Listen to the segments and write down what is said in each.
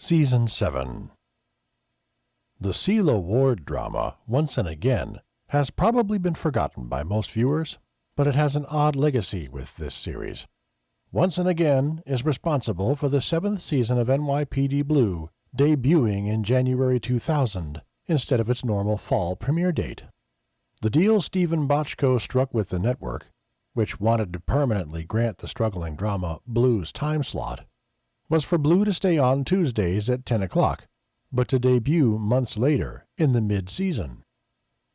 Season 7. The CeeLo Ward drama, Once and Again, has probably been forgotten by most viewers, but it has an odd legacy with this series. Once and Again is responsible for the 7th season of NYPD Blue, debuting in January 2000 instead of its normal fall premiere date. The deal Stephen Bochco struck with the network, which wanted to permanently grant the struggling drama Blue's time slot, was for Blue to stay on Tuesdays at 10 o'clock, but to debut months later in the mid-season.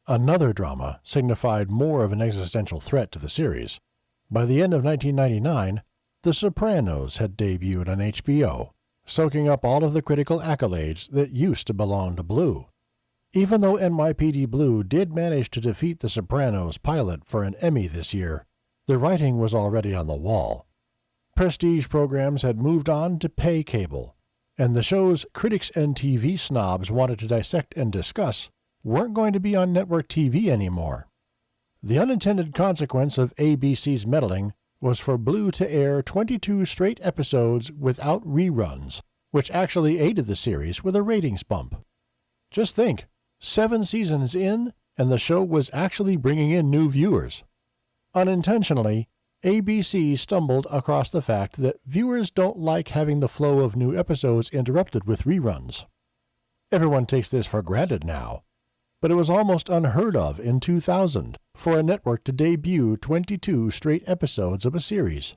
Another drama signified more of an existential threat to the series. By the end of 1999, The Sopranos had debuted on HBO, soaking up all of the critical accolades that used to belong to Blue. Even though NYPD Blue did manage to defeat The Sopranos pilot for an Emmy this year, the writing was already on the wall. Prestige programs had moved on to pay cable, and the shows critics and TV snobs wanted to dissect and discuss weren't going to be on network TV anymore. The unintended consequence of ABC's meddling was for Blue to air 22 straight episodes without reruns, which actually aided the series with a ratings bump. Just think, 7 seasons in, and the show was actually bringing in new viewers. Unintentionally, ABC stumbled across the fact that viewers don't like having the flow of new episodes interrupted with reruns. Everyone takes this for granted now, but it was almost unheard of in 2000 for a network to debut 22 straight episodes of a series.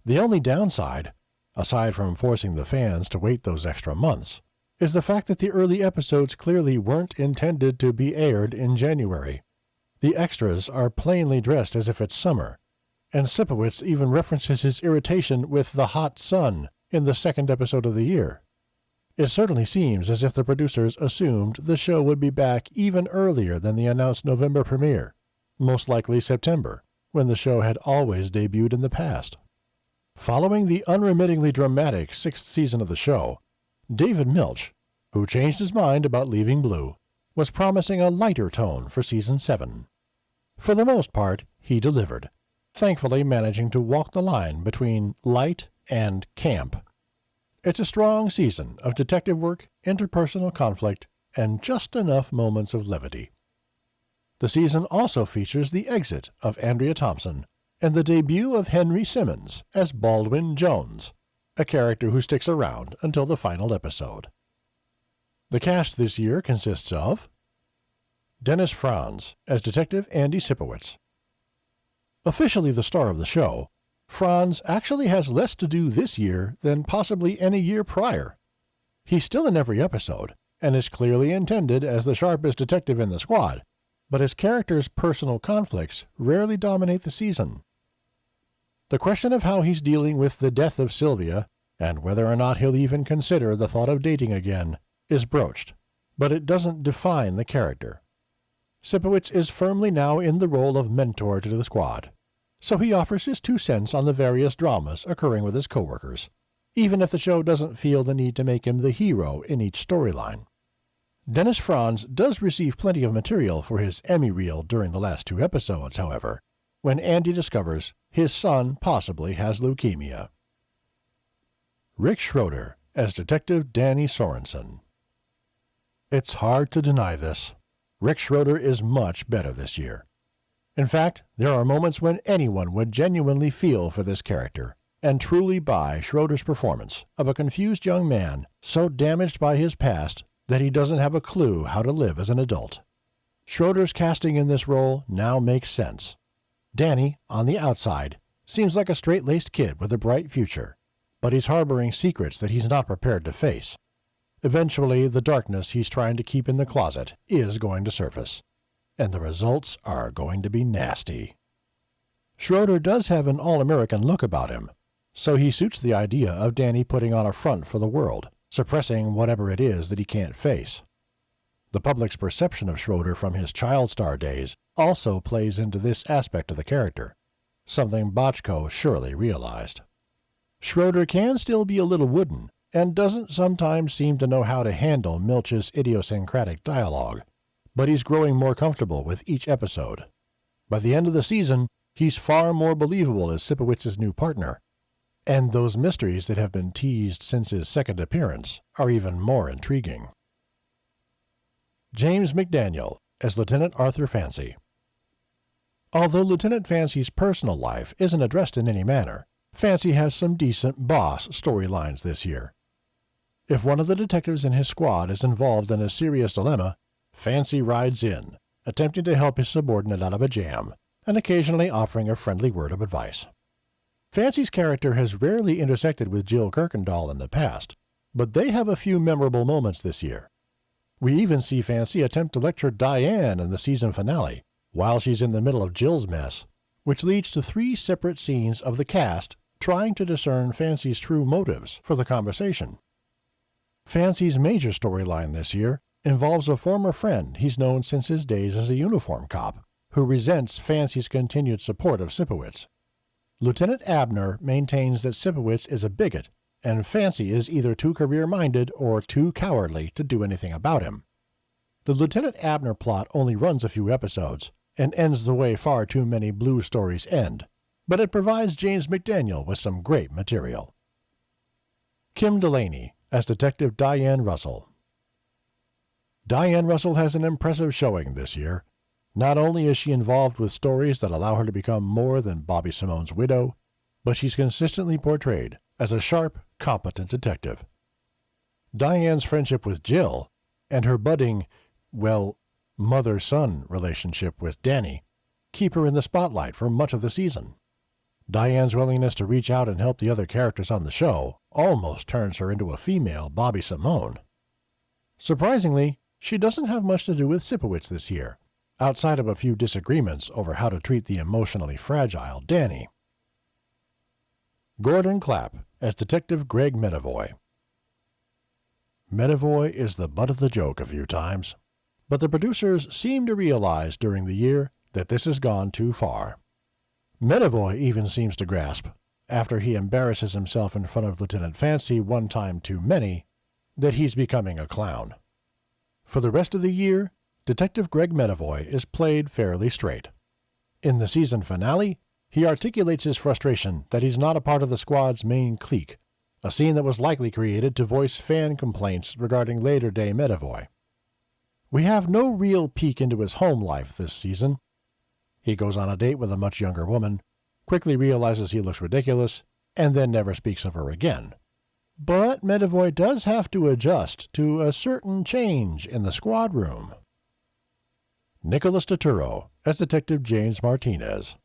The only downside, aside from forcing the fans to wait those extra months, is the fact that the early episodes clearly weren't intended to be aired in January. The extras are plainly dressed as if it's summer, and Sipowicz even references his irritation with the hot sun in the 2nd episode of the year. It certainly seems as if the producers assumed the show would be back even earlier than the announced November premiere, most likely September, when the show had always debuted in the past. Following the unremittingly dramatic 6th season of the show, David Milch, who changed his mind about leaving Blue, was promising a lighter tone for Season 7. For the most part, he delivered, thankfully managing to walk the line between light and camp. It's a strong season of detective work, interpersonal conflict, and just enough moments of levity. The season also features the exit of Andrea Thompson and the debut of Henry Simmons as Baldwin Jones, a character who sticks around until the final episode. The cast this year consists of Dennis Franz as Detective Andy Sipowicz. Officially the star of the show, Franz actually has less to do this year than possibly any year prior. He's still in every episode, and is clearly intended as the sharpest detective in the squad, but his character's personal conflicts rarely dominate the season. The question of how he's dealing with the death of Sylvia, and whether or not he'll even consider the thought of dating again, is broached, but it doesn't define the character. Sipowicz is firmly now in the role of mentor to the squad, so he offers his 2 cents on the various dramas occurring with his coworkers, even if the show doesn't feel the need to make him the hero in each storyline. Dennis Franz does receive plenty of material for his Emmy reel during the last 2 episodes, however, when Andy discovers his son possibly has leukemia. Rick Schroeder as Detective Danny Sorensen. It's hard to deny this. Rick Schroeder is much better this year. In fact, there are moments when anyone would genuinely feel for this character, and truly buy Schroeder's performance of a confused young man so damaged by his past that he doesn't have a clue how to live as an adult. Schroeder's casting in this role now makes sense. Danny, on the outside, seems like a straight-laced kid with a bright future, but he's harboring secrets that he's not prepared to face. Eventually, the darkness he's trying to keep in the closet is going to surface, and the results are going to be nasty. Schroeder does have an all-American look about him, so he suits the idea of Danny putting on a front for the world, suppressing whatever it is that he can't face. The public's perception of Schroeder from his child star days also plays into this aspect of the character, something Bochco surely realized. Schroeder can still be a little wooden, and doesn't sometimes seem to know how to handle Milch's idiosyncratic dialogue, but he's growing more comfortable with each episode. By the end of the season, he's far more believable as Sipowicz's new partner. And those mysteries that have been teased since his second appearance are even more intriguing. James McDaniel as Lieutenant Arthur Fancy. Although Lieutenant Fancy's personal life isn't addressed in any manner, Fancy has some decent boss storylines this year. If one of the detectives in his squad is involved in a serious dilemma, Fancy rides in, attempting to help his subordinate out of a jam, and occasionally offering a friendly word of advice. Fancy's character has rarely intersected with Jill Kirkendall in the past, but they have a few memorable moments this year. We even see Fancy attempt to lecture Diane in the season finale, while she's in the middle of Jill's mess, which leads to 3 separate scenes of the cast trying to discern Fancy's true motives for the conversation. Fancy's major storyline this year involves a former friend he's known since his days as a uniform cop, who resents Fancy's continued support of Sipowicz. Lieutenant Abner maintains that Sipowicz is a bigot, and Fancy is either too career-minded or too cowardly to do anything about him. The Lieutenant Abner plot only runs a few episodes, and ends the way far too many Blue stories end, but it provides James McDaniel with some great material. Kim Delaney as Detective Diane Russell. Diane Russell has an impressive showing this year. Not only is she involved with stories that allow her to become more than Bobby Simone's widow, but she's consistently portrayed as a sharp, competent detective. Diane's friendship with Jill, and her budding, mother-son relationship with Danny, keep her in the spotlight for much of the season. Diane's willingness to reach out and help the other characters on the show almost turns her into a female Bobby Simone. Surprisingly, she doesn't have much to do with Sipowicz this year, outside of a few disagreements over how to treat the emotionally fragile Danny. Gordon Clapp as Detective Greg Medavoy. Medavoy is the butt of the joke a few times, but the producers seem to realize during the year that this has gone too far. Medavoy even seems to grasp, after he embarrasses himself in front of Lieutenant Fancy one time too many, that he's becoming a clown. For the rest of the year, Detective Greg Medavoy is played fairly straight. In the season finale, he articulates his frustration that he's not a part of the squad's main clique, a scene that was likely created to voice fan complaints regarding later-day Medavoy. We have no real peek into his home life this season. He goes on a date with a much younger woman, quickly realizes he looks ridiculous, and then never speaks of her again. But Medavoy does have to adjust to a certain change in the squad room. Nicholas Turturro as Detective James Martinez.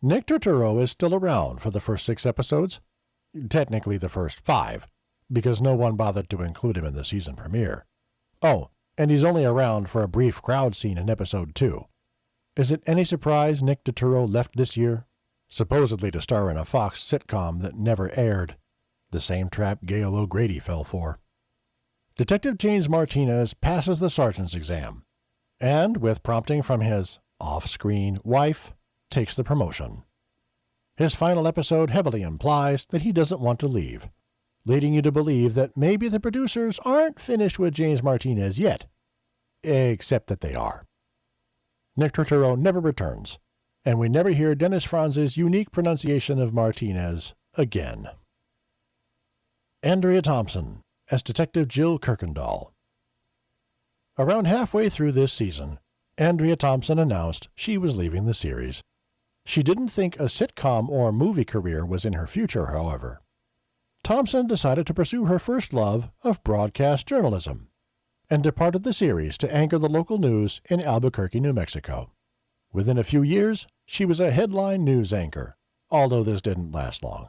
Nick Turturro is still around for the first 6 episodes, technically the first 5, because no one bothered to include him in the season premiere. Oh, and he's only around for a brief crowd scene in episode 2. Is it any surprise Nick Turturro left this year? Supposedly to star in a Fox sitcom that never aired, the same trap Gail O'Grady fell for. Detective James Martinez passes the sergeant's exam, and, with prompting from his off-screen wife, takes the promotion. His final episode heavily implies that he doesn't want to leave, leading you to believe that maybe the producers aren't finished with James Martinez yet, except that they are. Nick Turturro never returns, and we never hear Dennis Franz's unique pronunciation of Martinez again. Andrea Thompson as Detective Jill Kirkendall. Around halfway through this season, Andrea Thompson announced she was leaving the series. She didn't think a sitcom or movie career was in her future, however. Thompson decided to pursue her first love of broadcast journalism, and departed the series to anchor the local news in Albuquerque, New Mexico. Within a few years, she was a headline news anchor, although this didn't last long.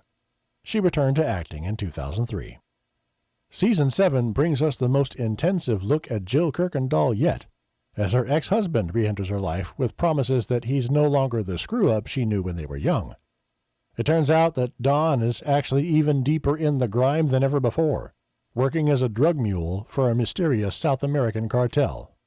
She returned to acting in 2003. Season 7 brings us the most intensive look at Jill Kirkendall yet, as her ex-husband re-enters her life with promises that he's no longer the screw-up she knew when they were young. It turns out that Don is actually even deeper in the grime than ever before, working as a drug mule for a mysterious South American cartel.